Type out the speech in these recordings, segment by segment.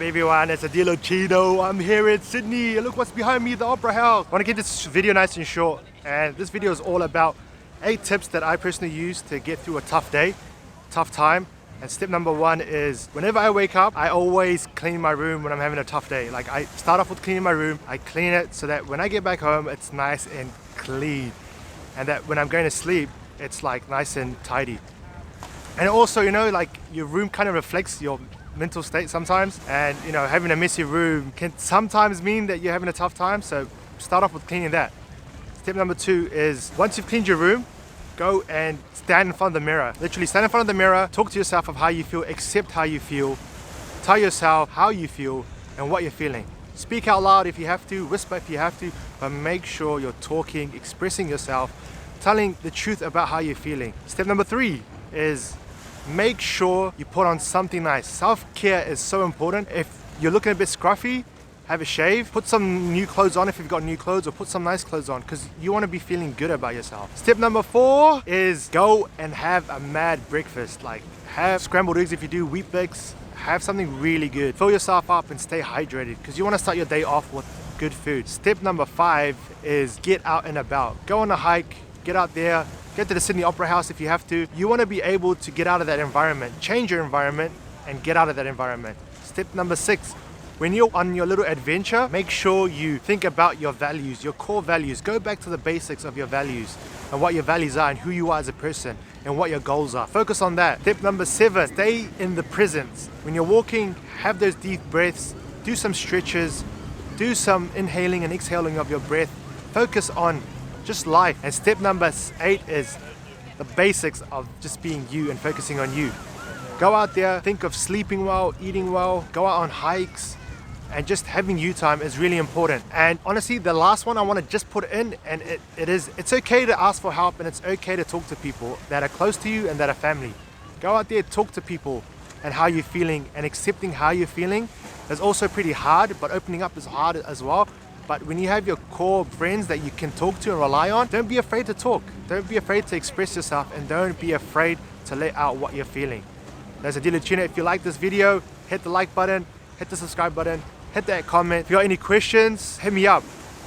up everyone, it's Adilo Chino. I'm here in Sydney. Look what's behind me, the Opera House. I want to keep this video nice and short, and this video is all about 8 tips that I personally use to get through a tough day, tough time. And step number 1 is whenever I wake up, I always clean my room when I'm having a tough day. Like, I start off with cleaning my room, I clean it so that when I get back home, it's nice and clean. And that when I'm going to sleep, it's like nice and tidy. And also, you know, like your room kind of reflects your mental state sometimes. And, you know, having a messy room can sometimes mean that you're having a tough time. So start off with cleaning that. Step number 2 is once you've cleaned your room, go and stand in front of the mirror. Literally stand in front of the mirror, talk to yourself of how you feel, accept how you feel, tell yourself how you feel and what you're feeling. Speak out loud if you have to, whisper if you have to, but make sure you're talking, expressing yourself, telling the truth about how you're feeling. Step number 3 is make sure you put on something nice. Self-care is so important. If you're looking a bit scruffy, have a shave, put some new clothes on if you've got new clothes, or put some nice clothes on because you want to be feeling good about yourself. Step number 4 is go and have a mad breakfast. Like, have scrambled eggs if you do, wheat bix, have something really good. Fill yourself up and stay hydrated because you want to start your day off with good food. Step number 5 is get out and about. Go on a hike, get out there, get to the Sydney Opera House if you have to. You want to be able to get out of that environment, change your environment and get out of that environment. Step number 6, when you're on your little adventure, make sure you think about your values, your core values. Go back to the basics of your values and what your values are and who you are as a person and what your goals are. Focus on that. Step number 7, stay in the present. When you're walking, have those deep breaths, do some stretches, do some inhaling and exhaling of your breath. Focus on just life. And step number 8 is the basics of just being you and focusing on you. Go out there, think of sleeping well, eating well, go out on hikes, and just having you time is really important. And honestly, the last one I want to just put in, and it's okay to ask for help and it's okay to talk to people that are close to you and that are family. Go out there, talk to people and how you're feeling, and accepting how you're feeling is also pretty hard, but opening up is hard as well. But when you have your core friends that you can talk to and rely on, don't be afraid to talk. Don't be afraid to express yourself, and don't be afraid to let out what you're feeling. That's Adilo Chino. If you like this video, hit the like button, hit the subscribe button, hit that comment. If you got any questions, hit me up.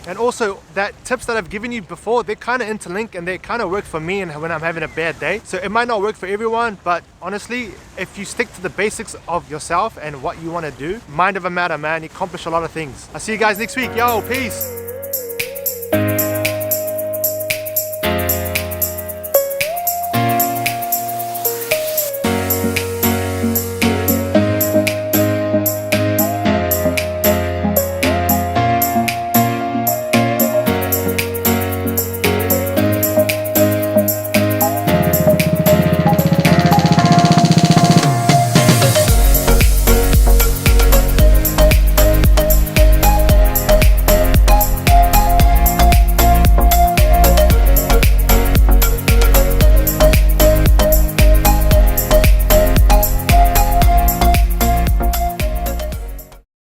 And also, that tips that I've given you before, they're kind of interlinked and they kind of work for me and when I'm having a bad day. So it might not work for everyone, but honestly, if you stick to the basics of yourself and what you want to do, mind over matter, man, you accomplish a lot of things. I'll see you guys next week. Yo, peace.